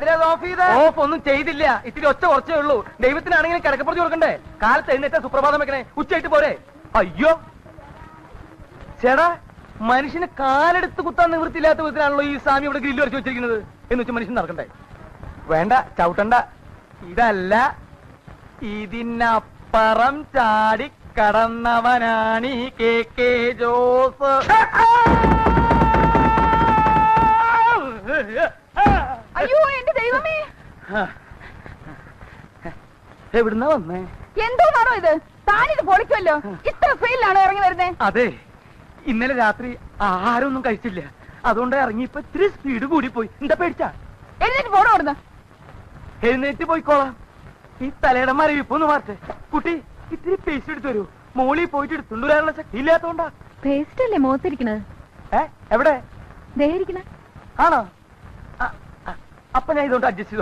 എന്തിനാ ഓഫ് ചെയ്ത? ഓഫ് ഒന്നും ചെയ്തില്ല, ഇത്തിരി ഒച്ച കുറച്ചേ ഉള്ളൂ. ദൈവത്തിനാണെങ്കിലും കിടക്കപ്പുറത്ത് കൊടുക്കണ്ടേ? കാലത്ത് എഴുന്നേറ്റ സുപ്രഭാതം വെക്കണേ, ഉച്ചയായിട്ട് പോരെ? അയ്യോ ചേടാ, മനുഷ്യന് കാലെടുത്ത് കുത്താൻ നിവൃത്തിയില്ലാത്ത വിധത്തിലാണല്ലോ ഈ സ്വാമി ഇവിടെ ഗ്രില്ല് വരച്ച് വെച്ചിരിക്കുന്നത്. എന്ന് വെച്ചാൽ മനുഷ്യൻ നടക്കണ്ടേ? വേണ്ട, ചവിട്ടണ്ട. ഇതല്ല, ഇതിനപ്പുറം ചാടി കടന്നവനാണ് ഈ കെ ജോസ്. അയ്യോ എന്റെ ദൈവമേ, എവിടുന്നാ വന്നേ? എന്തോന്നാണോ ഇത്? താനിത് പൊളിക്കുമല്ലോ. ഇത്ര സ്പീഡിലാണോ ഇറങ്ങി വരുന്നേ? അതെ, ഇന്നലെ രാത്രി ആഹാരമൊന്നും കഴിച്ചില്ല, അതുകൊണ്ട് ഇറങ്ങിയപ്പോ ഇത്തിരി സ്പീഡ് കൂടിപ്പോയി. എന്താ പേടിച്ചാ? എഴുന്നേറ്റ് പോണോ അവിടുന്ന്? എഴുന്നേറ്റ് പോയിക്കോളാം. ഈ തലയുടെ മരവിപ്പൊന്ന് മാറ്റേ. കുട്ടി, ഇത്തിരി പേസ്റ്റ് എടുത്തു വരൂ. മോളിൽ പോയിട്ട് എടുത്തുകൊണ്ട് വരാനുള്ള ശക്തി ഇല്ലാത്തോണ്ടാ. പേസ്റ്റ് അല്ലേ മുഖത്തിരിക്കണത്? എവിടെ? ദേഹിരിക്കണ ആണോ? അപ്പൊ ഞാൻ ഇതുകൊണ്ട് അഡ്ജസ്റ്റ് ചെയ്തു.